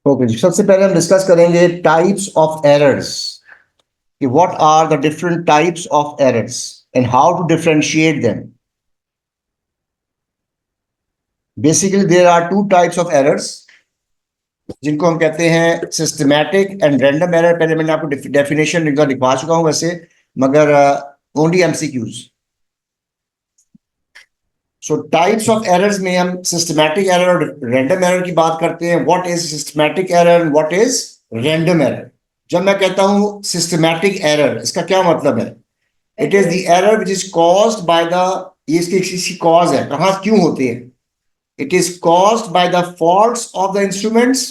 Okay जी, सबसे पहले हम डिस्कस करेंगे टाइप्स ऑफ एरर्स कि what are the different types of errors and how to differentiate them. Basically there are two types of errors जिनको हम कहते हैं सिस्टमैटिक एंड रैंडम एरर। पहले मैंने आपको डेफिनेशन लिखवा चुका हूं वैसे, मगर only MCQs. So types of errors में हम सिस्टमैटिक एरर और रैंडम एरर की बात करते हैं। What is systematic error and what is random error? जब मैं कहता हूं सिस्टमैटिक एरर, इसका क्या मतलब है? It is the error which is caused by the, ये इसकी कॉज है, कहां क्यों होते हैं। It is caused by the faults of the instruments,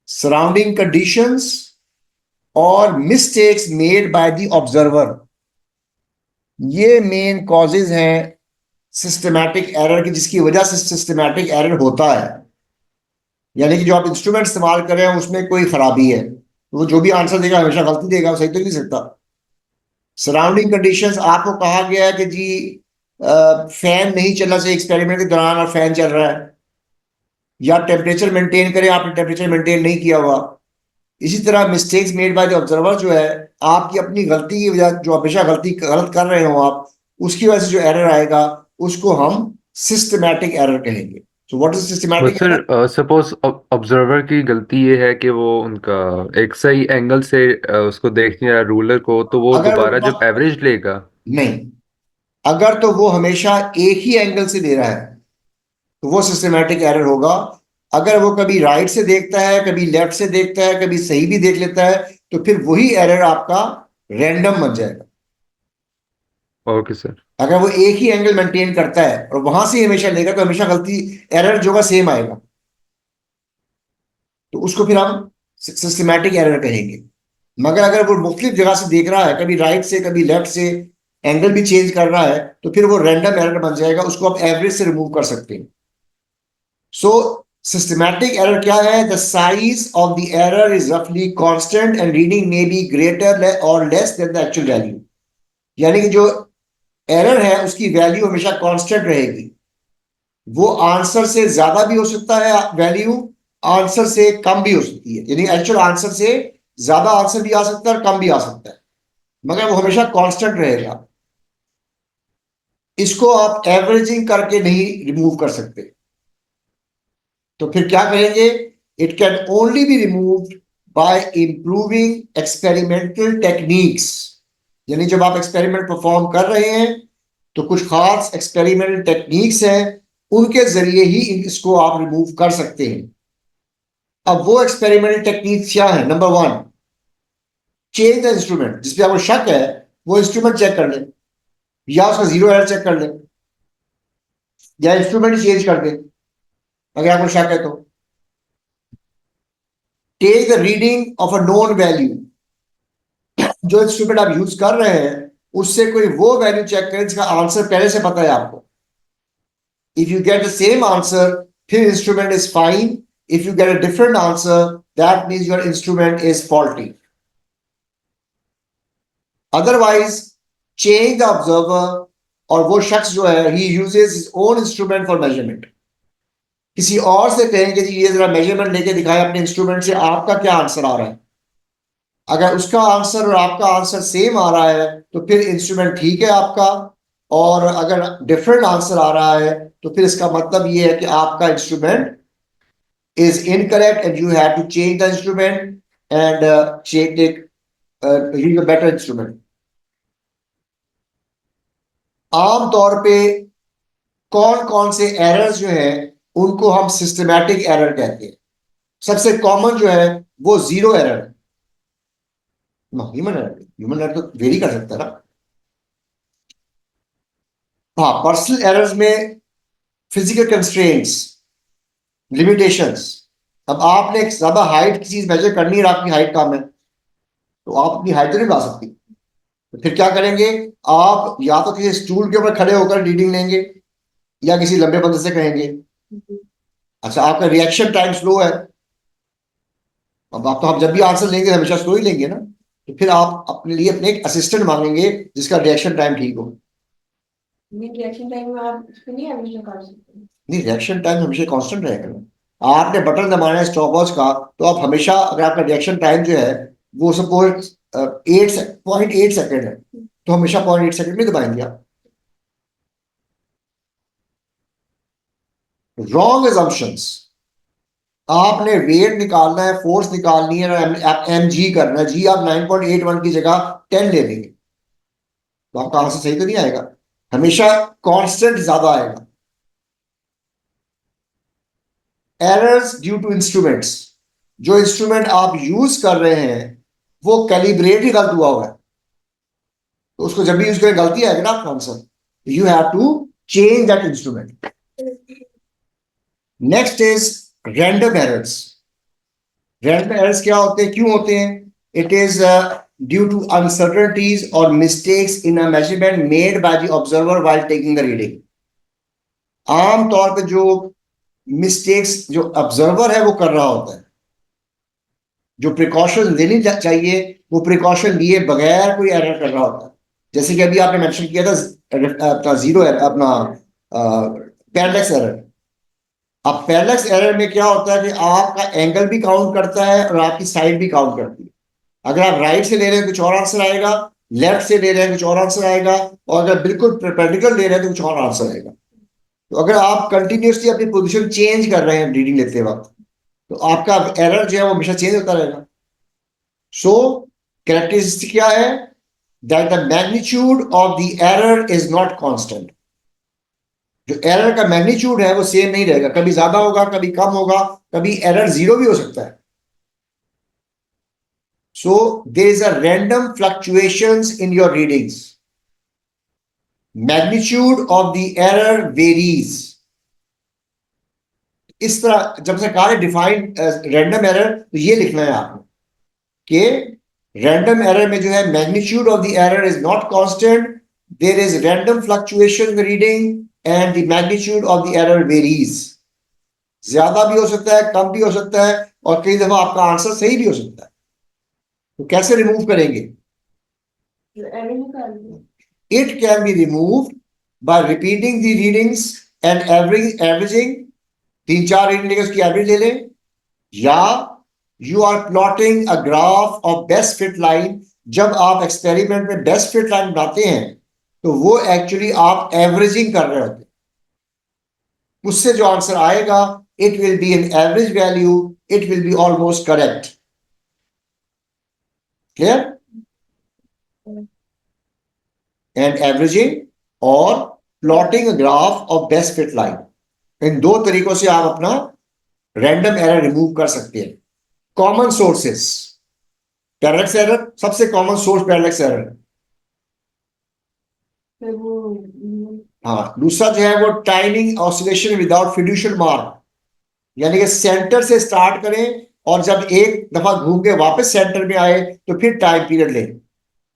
surrounding conditions और mistakes made by the observer. ये मेन कॉजेज हैं सिस्टमैटिक एरर की, जिसकी वजह से सिस्टमैटिक एरर होता है। यानी कि जो आप इंस्ट्रूमेंट इस्तेमाल कर रहे हैं उसमें कोई खराबी है तो वो जो भी आंसर देगा हमेशा गलती देगा, वो सही तो नहीं सकता। सराउंडिंग कंडीशंस, आपको कहा गया है कि जी फैन नहीं चलना चाहिए एक्सपेरिमेंट के दौरान और फैन चल रहा है, या टेम्परेचर मेंटेन करें, आपने टेम्परेचर मेंटेन नहीं किया हुआ। इसी तरह mistakes made by the observer जो है, आपकी अपनी गलती की वजह, जो हमेशा गलती गलत कर रहे हो आप, उसकी वजह से जो एरर आएगा उसको हम सिस्टमैटिक एरर कहेंगे। So what is but systematic error? Sir suppose observer की गलती ये है कि वो उनका एक सही एंगल से उसको देखने या रूलर को, तो वो अगर दोबारा वो, जब एवरेज लेगा। नहीं, अगर तो वो हमेशा एक ही एंगल से दे रहा है तो वो सिस्टमैटिक एरर होगा। अगर वो कभी राइट से देखता है, कभी लेफ्ट से देखता है, कभी सही भी देख लेता है, तो फिर वही एरर आपका रैंडम बन जाएगा। Okay sir. अगर वो एक ही एंगल मेंटेन करता है और वहां से हमेशा लेगा तो हमेशा गलती, एरर जो का सेम आएगा, तो उसको फिर हम सिस्टमैटिक एरर कहेंगे। मगर अगर वो मुख्तलिफ जगह से देख रहा है, कभी राइट से कभी लेफ्ट से, एंगल भी चेंज कर रहा है, तो फिर वो रैंडम एरर बन जाएगा। उसको आप एवरेज से रिमूव कर सकते हैं। सो सिस्टमैटिक एरर क्या है? The size of the error is रफली constant and reading may be greater और less than the actual value. यानी कि जो एरर है उसकी वैल्यू हमेशा कांस्टेंट रहेगी। वो आंसर से ज्यादा भी हो सकता है वैल्यू, आंसर से कम भी हो सकती है। यानी एक्चुअल आंसर से ज्यादा आंसर भी आ सकता है और कम भी आ सकता है, मगर वो हमेशा कांस्टेंट रहेगा। इसको आप एवरेजिंग करके नहीं रिमूव कर सकते। तो फिर क्या करेंगे? It can only B removed bye improving experimental techniques. यानी जब आप एक्सपेरिमेंट परफॉर्म कर रहे हैं तो कुछ खास एक्सपेरिमेंटल टेक्निक्स हैं, उनके जरिए ही इसको आप रिमूव कर सकते हैं। अब वो एक्सपेरिमेंटल टेक्निक्स क्या है? Number one, change the instrument. जिस पे आपको शक है वो इंस्ट्रूमेंट चेक कर ले, या उसका जीरो एरर चेक कर ले, या इंस्ट्रूमेंट चेंज कर दे अगर आपको शक है तो। Take the reading of a known value. जो इंस्ट्रूमेंट आप यूज कर रहे हैं उससे कोई वो वैल्यू चेक करें जिसका आंसर पहले से पता है आपको। If you get the same answer, फिर instrument is fine. If you get a different answer, that means your instrument is faulty. Otherwise change the observer, और वो शख्स जो है he uses his own instrument for measurement. किसी और से कहेंगे जी ये जरा मेजरमेंट लेके दिखाए अपने इंस्ट्रूमेंट से, आपका क्या आंसर आ रहा है। अगर उसका आंसर और आपका आंसर सेम आ रहा है तो फिर इंस्ट्रूमेंट ठीक है आपका, और अगर डिफरेंट आंसर आ रहा है तो फिर इसका मतलब ये है कि आपका instrument is incorrect and you have to change the instrument and take use a better instrument. आमतौर पे कौन कौन से एरर्स जो हैं उनको हम सिस्टमैटिक एरर कहते हैं? सबसे कॉमन जो है वो जीरो एरर है। ह्यूमन एरर, ह्यूमन एरर तो वेरी कर सकता है ना। हाँ, पर्सनल एरर्स में फिजिकल कंस्ट्रेंट्स, लिमिटेशंस। अब आपने एक ज्यादा हाइट की चीज मेजर करनी है और आपकी हाइट कम है, तो आप अपनी हाइट तो नहीं बढ़ा सकती। तो फिर क्या करेंगे? आप या तो किसी स्टूल के ऊपर खड़े होकर रीडिंग लेंगे, या किसी लंबे बंदे से कहेंगे। अच्छा, आपका रिएक्शन टाइम स्लो है। अब आप तो, हम जब भी आंसर लेंगे हमेशा स्लो ही लेंगे ना, तो फिर आप अपने लिए अपने एक असिस्टेंट मांगेंगे जिसका रिएक्शन टाइम ठीक हो। रिएक्शन टाइम में आप उसको नहीं एवरेज निकाल सकते। नहीं, रिएक्शन टाइम हमेशा कांस्टेंट रहेगा ना। आपने बटन दबाना है स्टॉप वॉच का, तो आप हमेशा, अगर आपका रिएक्शन टाइम जो है वो सपोज 8.8 सेकेंड है, तो हमेशा 0.8 सेकेंड में दबाएंगे आप। रॉन्ग assumptions, आपने वेट निकालना है, फोर्स निकालनी है, एम जी करना है, जी आप 9.81 की जगह 10 ले लेंगे, तो आपका आंसर सही तो नहीं आएगा, हमेशा कांस्टेंट ज्यादा आएगा। एरर्स ड्यू टू इंस्ट्रूमेंट्स, जो इंस्ट्रूमेंट आप यूज कर रहे हैं वो कैलिब्रेट ही गलत हुआ है, तो उसको जब भी यूज करें गलती आएगी ना आपका answer, you have to change that instrument. Next is random errors. Random errors क्या होते हैं, क्यों होते हैं? It is due to uncertainties और mistakes in a measurement made by the observer while taking the reading. आमतौर पे जो मिस्टेक्स जो ऑब्जर्वर है वो कर रहा होता है, जो प्रिकॉशन लेनी चाहिए वो प्रिकॉशन लिए बगैर कोई एरर कर रहा होता है। जैसे कि अभी आपने मेंशन किया था अपना जीरो अपना पैरेलक्स एरर। अब पैरेलक्स एरर में क्या होता है कि आपका एंगल भी काउंट करता है और आपकी साइड भी काउंट करती है। अगर आप राइट से ले रहे हैं कुछ और आंसर आएगा, लेफ्ट से ले रहे हैं कुछ और आंसर आएगा, और अगर बिल्कुल परपेंडिकुलर ले रहे हैं तो कुछ और आंसर आएगा। तो अगर आप कंटिन्यूसली अपनी पोजीशन चेंज कर रहे हैं रीडिंग लेते वक्त, तो आपका एरर जो है वो हमेशा चेंज होता रहेगा। सो कैरेक्टरिस्टिक क्या है? That the magnitude of the error is not constant. जो एरर का मैग्नीट्यूड है वो सेम नहीं रहेगा, कभी ज्यादा होगा, कभी कम होगा, कभी एरर जीरो भी हो सकता है। So there is a random fluctuations in your readings, magnitude of the error varies. इस तरह जब से कहा है डिफाइंड रैंडम एरर, तो ये लिखना है आपको कि रैंडम एरर में जो है magnitude of the error is not constant, there is random fluctuation in reading and the magnitude of the error varies. ज्यादा भी हो सकता है, कम भी हो सकता है, और कई दफा आपका आंसर सही भी हो सकता है। तो कैसे रिमूव करेंगे? It can be removed by repeating the readings and averaging. 3-4 reading लेकर उसकी एवरेज ले लें, या you are plotting a graph of best fit line. जब आप एक्सपेरिमेंट में बेस्ट फिट लाइन बनाते हैं तो वो एक्चुअली आप एवरेजिंग कर रहे होते हैं, उससे जो आंसर आएगा it will be an average value, it will be almost correct. Clear? And averaging और plotting a graph of best fit line, इन दो तरीकों से आप अपना रैंडम एरर रिमूव कर सकते हैं। कॉमन सोर्सेस पैरेलक्स एरर, सबसे कॉमन सोर्स पैरेलक्स एरर। हाँ, दूसरा जो है वो timing oscillation without fiducial mark, यानी कि सेंटर से स्टार्ट करें और जब एक दफा घूम के वापस सेंटर में आए तो फिर टाइम पीरियड लें।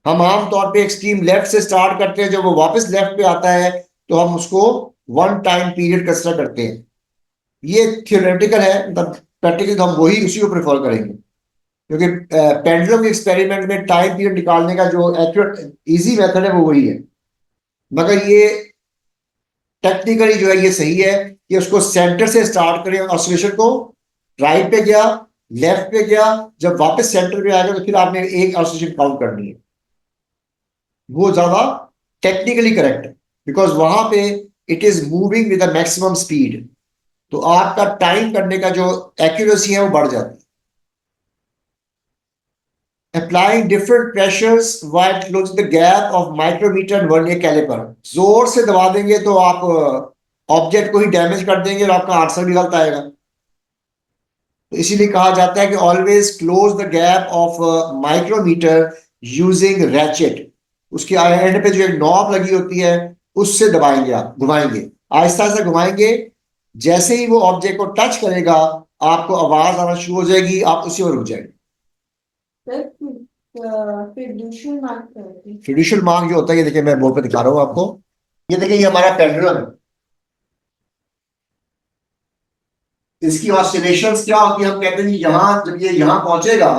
हम आमतौर पे एक्सट्रीम लेफ्ट से स्टार्ट करते हैं, जब वो वापस लेफ्ट पे आता है तो हम उसको वन टाइम पीरियड कंसिडर करते हैं। ये थियोरेटिकल है, मतलब प्रैक्टिकल हम वही उसी को प्रेफर करेंगे, क्योंकि पेंडुलम के एक्सपेरिमेंट में टाइम पीरियड निकालने का जो एक्यूरेट इजी मेथड है वो वही है। मगर ये टेक्निकली जो है ये सही है कि उसको सेंटर से स्टार्ट करें ऑसिलेशन को, राइट पे गया, लेफ्ट पे गया, जब वापस सेंटर पे आएगा तो फिर आपने एक ऑसिलेशन काउंट करनी है। वो ज्यादा टेक्निकली करेक्ट है, बिकॉज वहां पे it is moving with the maximum speed, तो आपका टाइम करने का जो एक्यूरेसी है वो बढ़ जाती है। Applying different pressures while closing the gap of micrometer and vernier caliper. जोर से दबा देंगे तो आप ऑब्जेक्ट को ही डैमेज कर देंगे और आपका आंसर भी गलत आएगा। तो इसीलिए कहा जाता है कि always close the gap of micrometer using ratchet. उसके एंड पे जो एक नॉब लगी होती है उससे दबाएंगे, आप घुमाएंगे, आहिस्ता आहिस्ता घुमाएंगे। जैसे ही वो ऑब्जेक्ट को टच करेगा आपको आवाज आना शुरू हो जाएगी, आप उसी में रुक जाएंगे। फिड्यूशियल मार्क जो होता है, ये देखिए मैं बोर्ड पे दिखा रहा हूँ आपको, ये देखिए ये हमारा पेंडुलम है। इसकी ऑसिलेशंस क्या होती है? हम कहते हैं यहां जब ये यहां पहुंचेगा,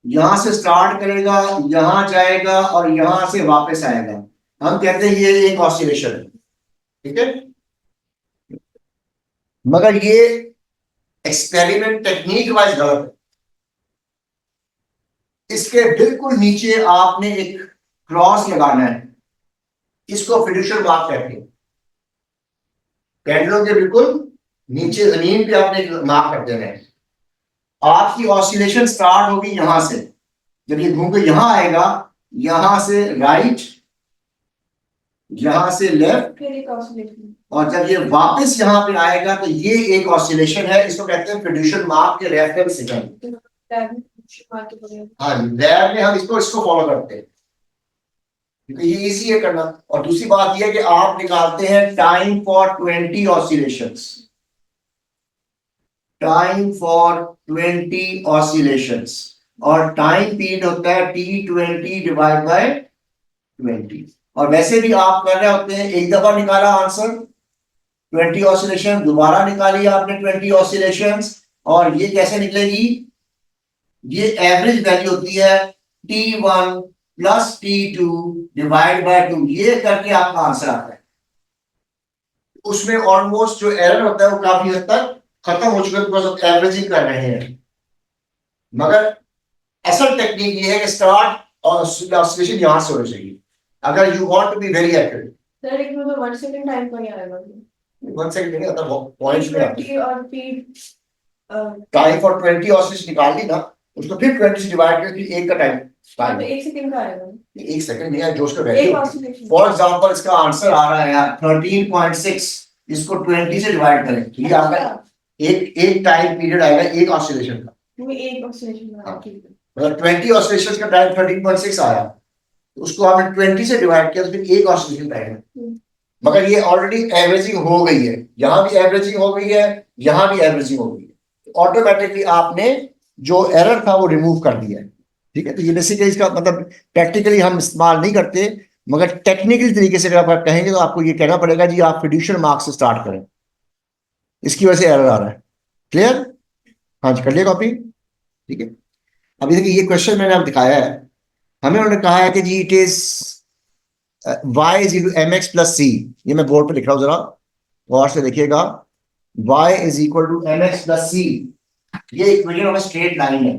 यहां से स्टार्ट करेगा, यहां जाएगा और यहां से वापस आएगा, हम कहते हैं ये एक ऑसिलेशन है। ठीक है, मगर ये एक्सपेरिमेंट टेक्निक वाइज गलत है। इसके बिल्कुल नीचे आपने एक क्रॉस लगाना है, इसको फिड्यूशियल मार्क कहते हैं। पेंडुलम के बिल्कुल नीचे जमीन पे आपने मार्क कर देना है। आपकी ऑसिलेशन स्टार्ट होगी यहां से, जब ये घूम के यहां आएगा, यहां से राइट, यहां से लेफ्ट, और जब ये वापस यहां पे आएगा तो ये एक ऑसिलेशन है, इसको कहते हैं फिड्यूशियल मार्क के रेफरेंस सेकंड। हाँ जी, लैब में हम इसको फॉलो करते हैं क्योंकि ये इजी है करना। और दूसरी बात ये है कि आप निकालते हैं time for 20 oscillations, time for 20 oscillations, और टाइम पीरियड होता है T20 डिवाइड बाय 20। और वैसे भी आप कर रहे होते हैं, एक दफा निकाला आंसर 20 ऑसिलेशन, दोबारा निकाली आपने 20 ऑसिलेशंस, और ये कैसे निकलेगी, ये एवरेज वैल्यू होती है T1 plus T2 divide by 2, ये करके आपका आंसर आता है। उसमें ऑलमोस्ट जो एरर होता है वो काफी हद तक खत्म हो चुका है, बिकॉज ऑफ एवरेजिंग कर रहे हैं। मगर असल टेक्निक ये है कि स्टार्ट और ऑसिलेशन यहां से होना चाहिए अगर you want to be very accurate. Sir एक में तो 1 सेकंड टाइम पर ही आएगा। 1 सेकंड नहीं आता, पॉइंट्स में आता है। और फिर टाइम फॉर 20 ऑसिलेशन निकाल ली ना, उसको फिर 20 से डिवाइड करके एक का टाइम तो 1 सेकंड का आएगा। 1 सेकंड नहीं है जो उसका एक वैल्यू। ऑसिलेशन फॉर एग्जांपल इसका आंसर आ रहा है यार 13.6, इसको 20 से डिवाइड करें तो ये आपका एक टाइम पीरियड आएगा एक ऑसिलेशन का। वो एक ऑसिलेशन का, ठीक है। मतलब 20 ऑसिलेशंस का टाइम 13.6 आया, तो उसको आपने 20 से डिवाइड किया तो फिर एक ऑसिलेशन टाइम है। मगर ये ऑलरेडी एवरेजिंग हो गई है, यहां भी एवरेजिंग हो गई है, यहां भी एवरेजिंग हो गई है, ऑटोमेटिकली आपने जो एरर था वो रिमूव कर दिया है। ठीक है, तो ये बेसिकली इसका मतलब प्रैक्टिकली हम इस्तेमाल नहीं करते, मगर टेक्निकल तरीके से अगर आप कहेंगे तो आपको ये कहना पड़ेगा जी आप फिड्यूशियल मार्क से स्टार्ट करें, इसकी वजह से एरर आ रहा है। क्लियर? हाँ जी, कर लिया कॉपी? ठीक है, अभी देखिए ये क्वेश्चन मैंने आप दिखाया है, हमें उन्होंने कहा है कि जी it is y is equal to mx plus c। ये मैं बोर्ड पे लिख रहा हूं, जरा गौर से देखिएगा। y is equal to mx plus c, ये इक्वेशन ऑफ स्ट्रेट लाइन है।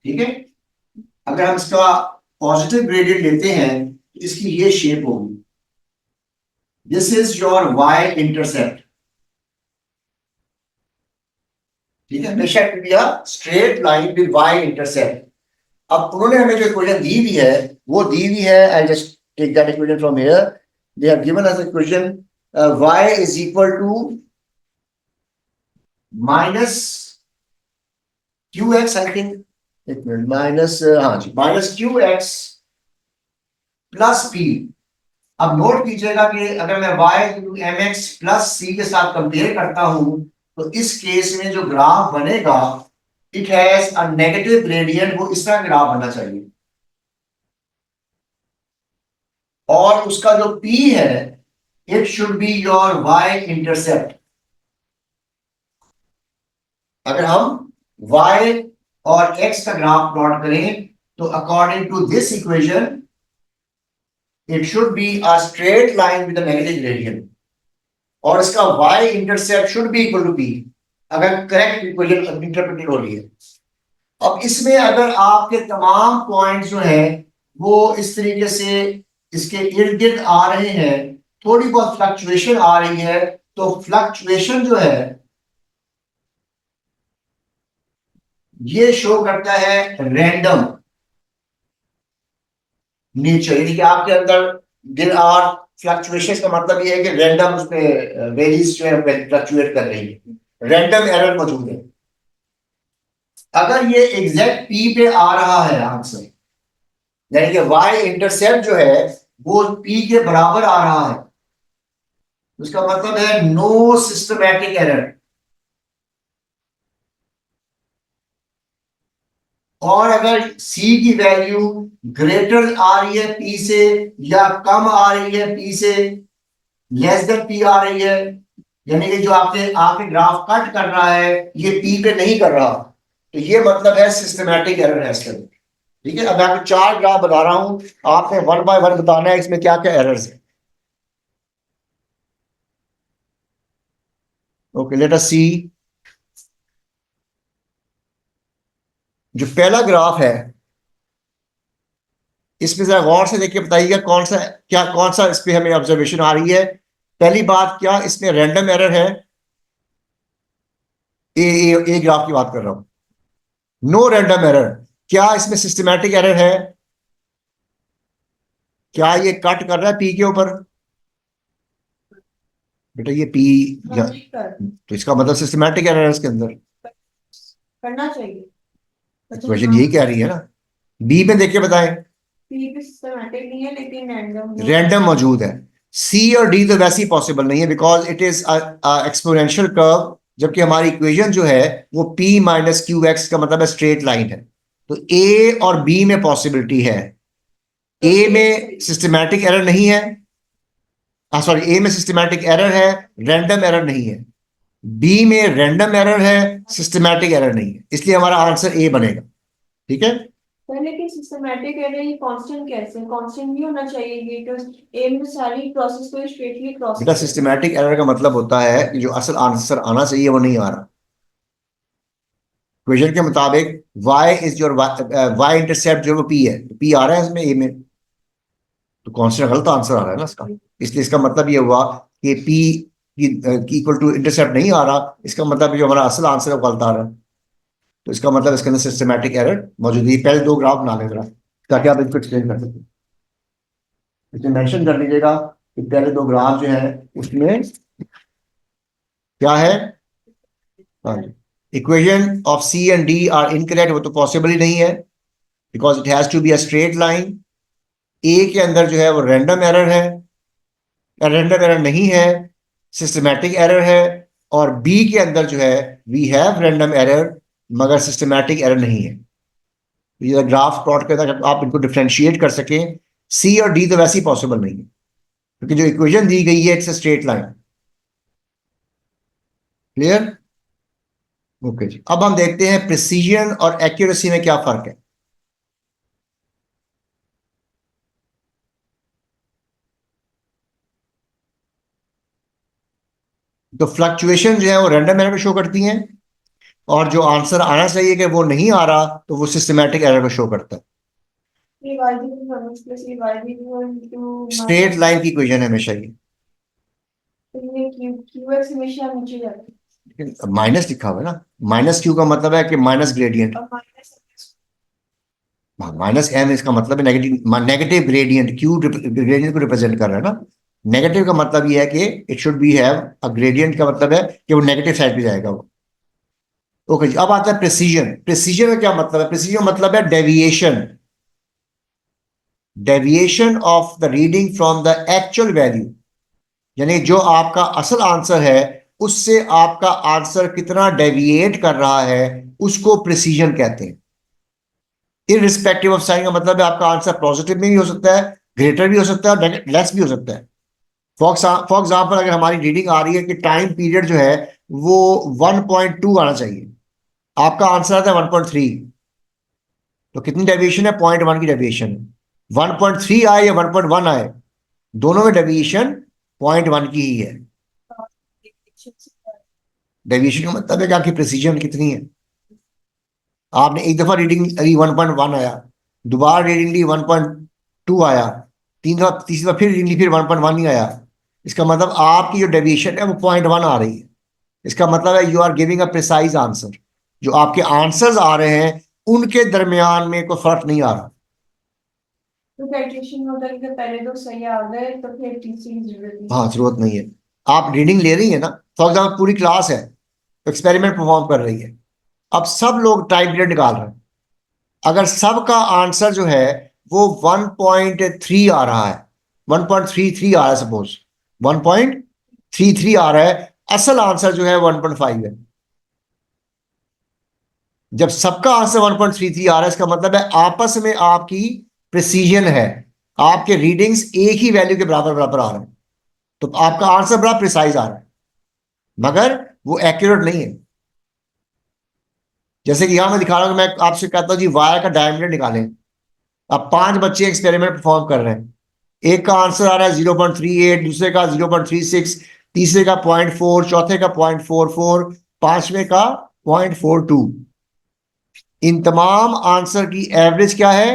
ठीक है, अगर हम इसका पॉजिटिव ग्रेडियंट लेते हैं तो इसकी ये शेप होगी, this is your y intercept. ठीक है, हमेशा straight line with y intercept. अब उन्होंने हमें जो इक्वेशन दी हुई है वो दी हुई है, I just take that equation from here, they have given us equation y is equal to minus qx, I think, एक मिनट, माइनस, हाँ जी, माइनस qx प्लस p। अब नोट कीजिएगा कि अगर मैं y mx प्लस c के साथ कंपेयर करता हूं तो इस केस में जो ग्राफ बनेगा it has a negative gradient, वो इस तरह ग्राफ बनना चाहिए, और उसका जो p है it should be your y intercept. अगर हम y और x का ग्राफ प्लॉट करें तो according to this equation it should be a straight line with a negative gradient, और इसका y intercept should be equal to p, अगर correct equation interpreted हो रही है। अब इसमें अगर आपके तमाम पॉइंट जो है वो इस तरीके से इसके इर्द गिर्द आ रहे हैं, थोड़ी बहुत फ्लक्चुएशन आ रही है, तो फ्लक्चुएशन जो है ये शो करता है रैंडम नेचर, यानी कि आपके अंदर देयर आर फ्लक्चुएशन का मतलब ये है कि रैंडम उसमें वेरीज जो है फ्लक्चुएट कर रही है, रैंडम एरर मौजूद है। अगर ये एग्जैक्ट पी पे आ रहा है आंसर, यानी कि y इंटरसेप्ट जो है वो p के बराबर आ रहा है, उसका मतलब है नो सिस्टमैटिक एरर। और अगर c की वैल्यू ग्रेटर आ रही है p से, या कम आ रही है p से, लेस देन p आ रही है, यानी कि जो आपके ग्राफ कट कर रहा है ये p पे नहीं कर रहा, तो ये मतलब है सिस्टमैटिक एरर है इसके अंदर। ठीक है, अब मैं आपको 4 ग्राफ बता रहा हूं, आपने 1 बाय 1 बताना है इसमें क्या क्या एरर्स है। ओके, लेट अस सी। जो पहला ग्राफ है, इसमें जरा गौर से देखिए, बताइएगा कौन सा इस पे हमें ऑब्जर्वेशन आ रही है। पहली बात, क्या इसमें रैंडम एरर है? ए ग्राफ की बात कर रहा हूं। No random error. क्या इसमें सिस्टमैटिक एरर है? क्या ये कट कर रहा है पी के ऊपर? बेटा ये पी, हाँ जी, तो इसका मतलब सिस्टमैटिक एरर है इसके अंदर। करना चाहिए। क्वेश्चन यही कह रही है ना। बी में देख के बताएं। पी भी सिस्टमैटिक नहीं है, लेकिन रैंडम मौजूद है। सी और डी तो वैसे ही पॉसिबल नहीं है, because it is exponential curve, जबकि हमारी इक्वेशन जो है वो p माइनस क्यू एक्स का मतलब है स्ट्रेट लाइन है। तो ए और बी में पॉसिबिलिटी है। ए में सिस्टमैटिक एरर नहीं है, सॉरी, ए में सिस्टमैटिक एरर है, रैंडम एरर नहीं है। बी में रैंडम एरर है, सिस्टमैटिक एरर नहीं है, इसलिए हमारा आंसर ए बनेगा। ठीक है। लेकिन सिस्टमैटिक एरर ये कांस्टेंट कैसे? कांस्टेंट भी होना चाहिए, बिकॉज़ ए में सारी प्रोसेस को स्ट्रेटली क्रॉस बेटा सिस्टमैटिक एरर का मतलब होता है कि जो असल आंसर आना चाहिए वो नहीं आ रहा। क्वेश्चन के मुताबिक y is your y intercept जो वो p है, तो p आ रहा है इसमें a में, तो कांस्टेंट गलत आंसर आ रहा है ना इसका। इसलिए इसका मतलब ये हुआ कि p की इक्वल टू इंटरसेप्ट नहीं आ रहा, इसका मतलब जो हमारा असल आंसर है वो गलत आ रहा है। तो इसका मतलब इसके अंदर सिस्टमैटिक एरर मौजूद है। पहले दो ग्राफ बना लें जरा, ताकि आप इसको एक्सप्लेन कर सकें। इसमें मेंशन कर लीजिएगा कि पहले दो ग्राफ जो है उसमें क्या है। हाँ जी, equation of C and D are incorrect, वो तो पॉसिबल ही नहीं है, because it has to be a straight line. A के अंदर जो है वो रैंडम एरर है, रैंडम एरर नहीं है, सिस्टमैटिक एरर है। और बी के अंदर जो है वी हैव रैंडम एरर, मगर सिस्टमैटिक एरर नहीं है। तो ये ग्राफ प्लॉट करता है, आप इनको डिफ्रेंशिएट कर सकें। सी और डी तो वैसे ही पॉसिबल नहीं है, क्योंकि जो इक्वेशन दी गई है it's a straight line. Clear? Okay जी, अब हम देखते हैं प्रिसीजन और एक्यूरेसी में क्या फर्क है। तो फ्लक्चुएशन जो है वो रैंडम एरर को शो करती हैं, और जो आंसर आना चाहिए कि वो नहीं आ रहा, तो वो सिस्टमैटिक एरर को शो करता है। ये y भी प्लस ये y भी इनटू स्ट्रेट लाइन की इक्वेशन है हमेशा ये, ये qx हमेशा नीचे जाता है लेकिन माइनस लिखा हुआ है ना। माइनस क्यू का मतलब है कि माइनस ग्रेडियंट, और माइनस माइनस एम इसका मतलब है negative, negative gradient. Q gradient को रिप्रेजेंट कर रहा है ना। नेगेटिव का मतलब ये है कि it should B have a gradient, का मतलब है कि वो नेगेटिव साइड पे जाएगा वो। ओके जी, अब आता है प्रिसीजन। प्रिसीजन का क्या मतलब है? प्रिसीजन मतलब है deviation, deviation of the reading from the actual value, यानी जो आपका असल आंसर है उससे आपका आंसर कितना डेविएट कर रहा है, उसको प्रिसीजन कहते हैं। इररिस्पेक्टिव ऑफ साइन का मतलब है आपका आंसर पॉजिटिव में भी हो सकता है, ग्रेटर भी हो सकता है, और लेस भी हो सकता है। फॉर एग्जाम्पल, अगर हमारी रीडिंग आ रही है कि टाइम पीरियड जो है वो 1.2 आना चाहिए, आपका आंसर आता है 1.3, तो कितनी डेविएशन है? 0.1 की डेविएशन। 1.3 आए या 1.1 आए, दोनों में डेविएशन 0.1 की ही है। डेविएशन का मतलब है कि आपकी प्रिसीजन कितनी है। आपने एक दफा रीडिंग ली 1.1 आया, दोबारा रीडिंग ली 1.2 आया, तीन दफा तीसरी दफा फिर रीडिंग ली फिर 1.1 ही आया, इसका मतलब आपकी जो डेविएशन है वो 0.1 आ रही है। इसका मतलब है you are giving a precise answer. जो आपके आंसर्स आ रहे हैं उनके दरमियान में कोई फर्क नहीं आ रहा। तो टाइट्रेशन होता है कि पहले तो सही आ गए तो फिर तीसरी की जरूरत नहीं। हाँ, जरूरत नहीं है। आप रीडिंग ले रही है ना, फॉर एग्जाम्पल पूरी क्लास है, एक्सपेरिमेंट परफॉर्म कर रही है, अब सब लोग टाइम पीरियड निकाल रहे हैं। अगर सबका आंसर जो है वो 1.3 आ रहा है, 1.33 आ रहा है, सपोज 1.33 आ रहा है, असल आंसर जो है 1.5 है। जब सबका आंसर 1.33 आ रहा है, इसका मतलब है आपस में आपकी प्रिसीजन है, आपके रीडिंग्स एक ही वैल्यू के बराबर बराबर आ रहे हैं, तो आपका आंसर बड़ा प्रिसाइज आ रहा है, मगर वो एक्यूरेट नहीं है। जैसे कि यहां मैं दिखा रहा हूं, मैं आपसे कहता हूं जी वायर का डायमीटर निकालें। अब 5 बच्चे एक्सपेरिमेंट परफॉर्म कर रहे हैं, एक का आंसर आ रहा है 0.38, दूसरे का 0.36, तीसरे का 0.4, चौथे का 0.44, पांचवें का 0.42। इन तमाम आंसर की एवरेज क्या है?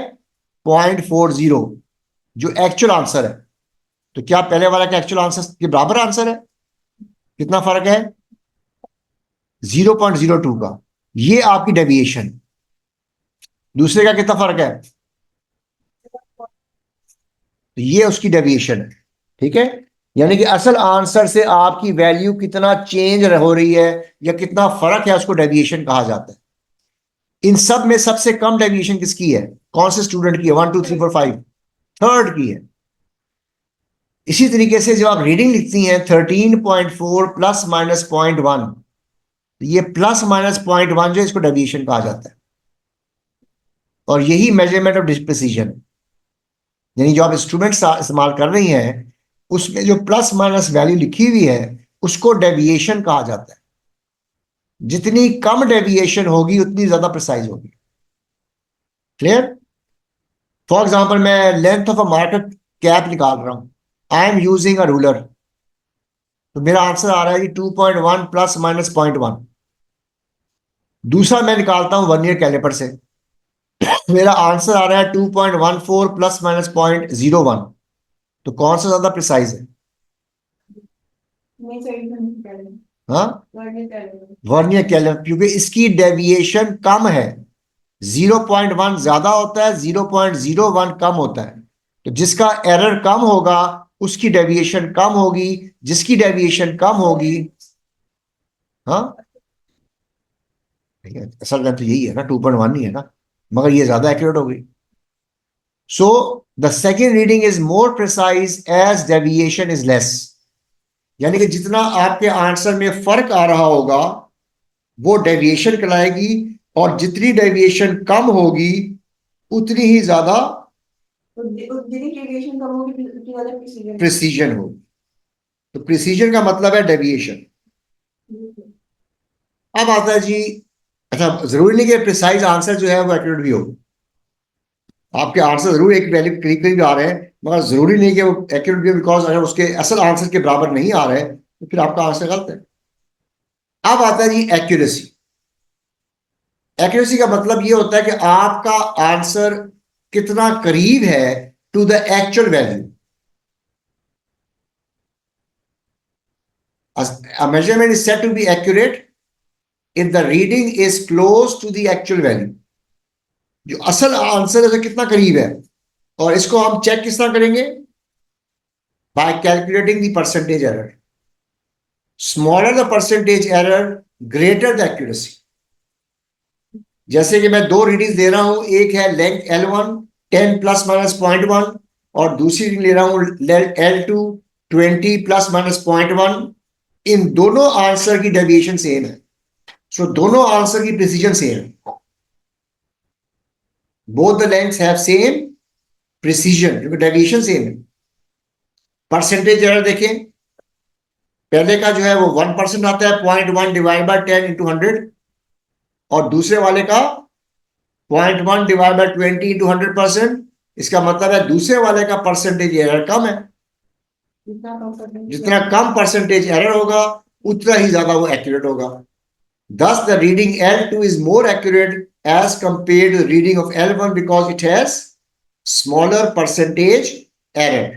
0.40, जो एक्चुअल आंसर है। तो क्या पहले वाला का एक्चुअल आंसर के बराबर आंसर है? कितना फर्क है? 0.02 का। ये आपकी डेविएशन। दूसरे का कितना फर्क है? तो ये उसकी डेविएशन है। ठीक है, यानी कि असल आंसर से आपकी वैल्यू कितना चेंज हो रही है या कितना फर्क है, उसको डेविएशन कहा जाता है। इन सब में सबसे कम डेविएशन किसकी है? कौन से स्टूडेंट की है? 1 2 3 4 5, थर्ड की है। इसी तरीके से जब आप रीडिंग लिखती हैं 13.4 प्लस माइनस 0.1, ये प्लस माइनस 0.1 जो इसको डेविएशन कहा जाता है। और यही मेजरमेंट ऑफ प्रिसीजन, यानी जो आप इंस्ट्रूमेंट इस्तेमाल कर रही हैं उसमें जो प्लस माइनस वैल्यू लिखी हुई है उसको डेविएशन कहा जाता है। जितनी कम डेविएशन होगी उतनी ज्यादा प्रिसाइज होगी। क्लियर? फॉर एग्जाम्पल, मैं length of a market cap निकाल रहा हूं, I am using a ruler, तो मेरा आंसर आ रहा है कि 2.1 प्लस माइनस 0.1। दूसरा मैं निकालता हूं वर्नियर कैलिपर से, मेरा आंसर आ रहा है 2.14 प्लस माइनस 0.01। तो कौन सा ज्यादा प्रिसाइज है? नहीं सही नहीं कर रहे, हाँ, वर्नियर कैलिपर। वर्नियर कैलिपर, क्योंकि इसकी डेविएशन कम है। 0.1 ज्यादा होता है, 0.01 कम होता है। तो जिसका एरर कम होगा उसकी डेविएशन कम होगी, जिसकी डेविएशन कम होगी, हाँ, ठीक है, असल में तो यही है ना, 2.1 ही है ना, मगर ये ज्यादा एक्यूरेट होगी। So the second reading is more precise as deviation is less. यानी कि जितना आपके आंसर में फर्क आ रहा होगा वो डेविएशन कहलाएगी, और जितनी डेविएशन कम होगी उतनी ही ज्यादा जितनी डेविएशन कम होगी उतनी ज्यादा प्रिसीजन। प्रिसीजन होगी। तो प्रिसीजन का मतलब है डेविएशन। अब आता है जी, अच्छा, जरूरी नहीं कि प्रिसाइज आंसर जो है वो एक्यूरेट भी हो। आपके आंसर जरूर एक वैल्यू करीब करीब आ रहे हैं, मगर जरूरी नहीं कि वो एक्यूरेट भी हो, बिकॉज अगर उसके असल आंसर के बराबर नहीं आ रहे तो फिर आपका आंसर गलत है। अब आता है जी एक्यूरेसी। एक्यूरेसी का मतलब ये होता है कि आपका आंसर कितना करीब है to the actual value. A measurement is said to be accurate if the reading is close to the actual value. जो असल आंसर है तो कितना करीब है, और इसको हम चेक किस तरह करेंगे? Bye calculating the percentage error. Smaller the percentage error, greater the accuracy. जैसे कि मैं दो रीडिंग्स दे रहा हूं, एक है लेंथ L1 10 प्लस माइनस 0.1, और दूसरी रीडिंग ले रहा हूं L2 20 प्लस माइनस 0.1। इन दोनों आंसर की डेविएशन सेम है, सो दोनों आंसर की प्रिसीजन सेम है। Both the lengths have same precision, क्योंकि डेविएशन सेम है। परसेंटेज एरर देखें, पहले का जो है वो 1% आता है, 0.1 डिवाइड बाय 10 इंटू 100, और दूसरे वाले का 0.1 डिवाइड बाय 20 इंटू 100%। इसका मतलब है दूसरे वाले का परसेंटेज एरर कम है। जितना कम परसेंटेज एरर होगा उतना ही ज्यादा वो एक्यूरेट होगा। Thus, the reading L2 is more accurate as compared to the reading of L1 because it has smaller percentage error.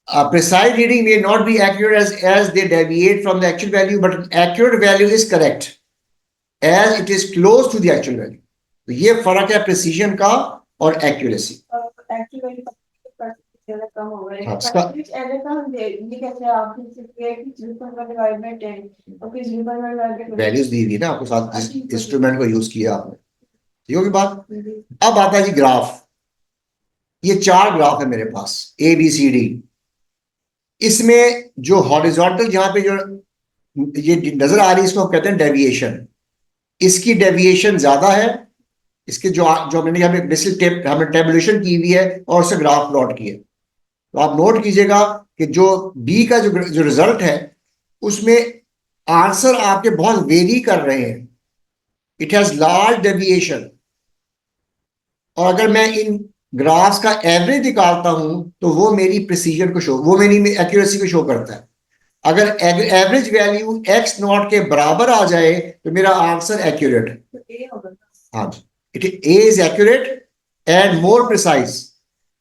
A precise reading may not be accurate as they deviate from the actual value, but an accurate value is correct as it is close to the actual value. तो ये फर्क है precision का और accuracy. कम हो गए हाँ, इसका एरर का हम ये कैसे आप डिवाइड बाय 10 और फिर 0.1 वैल्यूज दी हुई ना आपको साथ, जिस इंस्ट्रूमेंट को यूज किया आपने, ठीक होगी बात। अब आता है जी ग्राफ। ये चार ग्राफ है मेरे पास, ए बी सी डी। इसमें जो हॉरिजॉन्टल जहां पे जो ये नजर आ रही है इसको हम कहते हैं डेविएशन। इसकी डेविएशन ज्यादा है, इसके जो जो मैंने यहाँ पे हमने टेबुलेशन की हुई है और उससे ग्राफ प्लॉट किए। तो आप नोट कीजिएगा कि जो बी का जो रिजल्ट है उसमें आंसर आपके बहुत वेरी कर रहे हैं, इट हैज लार्ज डेविएशन। और अगर मैं इन ग्राफ्स का एवरेज निकालता हूं तो वो मेरी प्रिसीजन को शो, वो मेरी एक्यूरेसी को शो करता है। अगर एवरेज वैल्यू x नॉट के बराबर आ जाए तो मेरा आंसर एक्यूरेट है। तो ए होगा ना। हाँ जी, it A is accurate and more precise.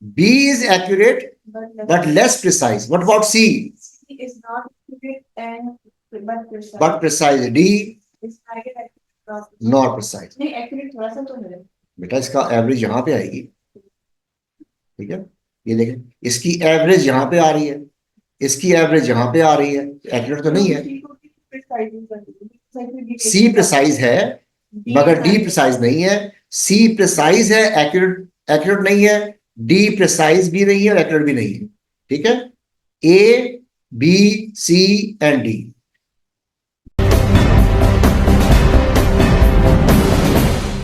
B is accurate but less precise. What about C? C is not accurate and but precise. But precise. D is neither accurate nor precise. not precise. नहीं accurate थोड़ा सा तो है। बेटा इसका average यहाँ पे आएगी, ठीक है, ये देखें इसकी एवरेज यहाँ पे आ रही है, इसकी एवरेज यहाँ पे आ रही है, एक्यूरेट तो नहीं है। सी प्रिसाइज है मगर डी प्रिसाइज नहीं है। सी प्रिसाइज है, एक्यूरेट एक्यूरेट नहीं है। डी प्रिसाइज भी नहीं है और एक्यूरेट भी नहीं है। ठीक है, A B C and D.